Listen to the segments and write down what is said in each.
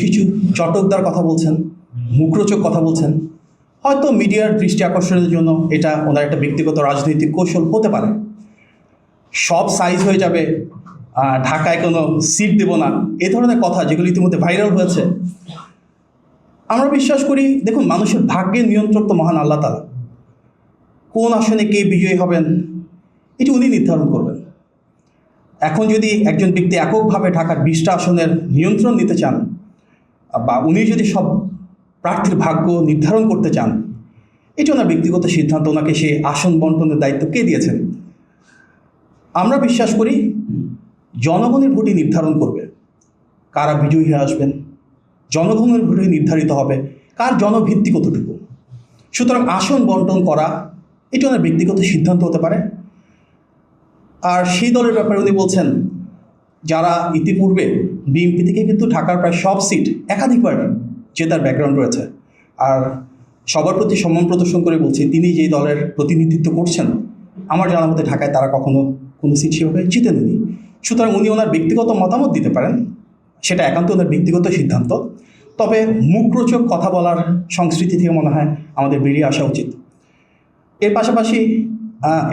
কিছু চটকদার কথা বলছেন, মুখরোচক কথা বলছেন। হয়তো মিডিয়ার দৃষ্টি আকর্ষণের জন্য এটা ওনার একটা ব্যক্তিগত রাজনৈতিক কৌশল হতে পারে। সব সাইজ হয়ে যাবে, ঢাকায় কোনো সিট দেব না, এ ধরনের কথা যেগুলো ইতিমধ্যে ভাইরাল হয়েছে। আমরা বিশ্বাস করি, দেখুন, মানুষের ভাগ্যের নিয়ন্ত্রক তো মহান আল্লাহ তাআলা। কোন আসনে কে বিজয়ী হবেন এটি উনি নির্ধারণ করবেন। এখন যদি একজন ব্যক্তি এককভাবে ঢাকার 20টা আসনের নিয়ন্ত্রণ নিতে চান, বা উনি যদি সব প্রার্থীর ভাগ্য নির্ধারণ করতে চান, এটি ওনার ব্যক্তিগত সিদ্ধান্ত। ওনাকে সে আসন বন্টনের দায়িত্ব কে দিয়েছেন? আমরা বিশ্বাস করি জনগণের ভোটই নির্ধারণ করবে কারা বিজয়ী হয়ে আসবেন। জনগণের ভোটে নির্ধারিত হবে কার জনভিত্তি কতটুকু। সুতরাং আসন বন্টন করা এটি ওনার ব্যক্তিগত সিদ্ধান্ত হতে পারে। আর সেই দলের ব্যাপারে উনি বলছেন, যারা ইতিপূর্বে বিএনপি থেকে কিন্তু ঢাকার প্রায় সব সিট একাধিকবার জেতার ব্যাকগ্রাউন্ড রয়েছে। আর সবার প্রতি সম্মান প্রদর্শন করে বলছি, তিনি যেই দলের প্রতিনিধিত্ব করছেন, আমার জানা মতে ঢাকায় তারা কখনো কোনো সিট সেভাবে জিতেননি। সুতরাং উনি ওনার ব্যক্তিগত মতামত দিতে পারেন, সেটা একান্ত ওনার ব্যক্তিগত সিদ্ধান্ত। তবে মুখরোচক কথা বলার সংস্কৃতি থেকে মনে হয় আমাদের বেরিয়ে আসা উচিত। এর পাশাপাশি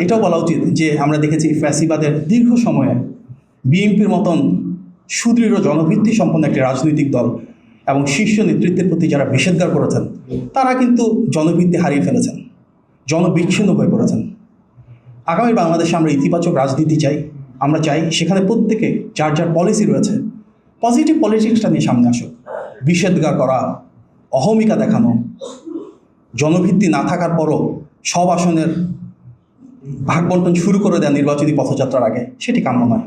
এটাও বলা উচিত যে আমরা দেখেছি ফ্যাসিবাদের দীর্ঘ সময়ে বিএনপির মতন সুদৃঢ় জনভিত্তি সম্পন্ন একটি রাজনৈতিক দল এবং শীর্ষ নেতৃত্বের প্রতি যারা নিষেধাজ্ঞা করেছেন, তারা কিন্তু জনভিত্তি হারিয়ে ফেলেছেন, জনবিচ্ছিন্ন হয়ে পড়েছেন। আগামী বাংলাদেশে আমরা ইতিবাচক রাজনীতি চাই। আমরা চাই সেখানে প্রত্যেকে যার যার পলিসি রয়েছে, পজিটিভ পলিটিক্সটা নিয়ে সামনে আসুক। নিষেধাজ্ঞা করা, অহমিকা দেখানো, জনভিত্তি না থাকার পরও সব আসনের ভাগ বন্টন শুরু করে দেওয়া নির্বাচনী পথযাত্রার আগে, সেটি কাম্য নয়।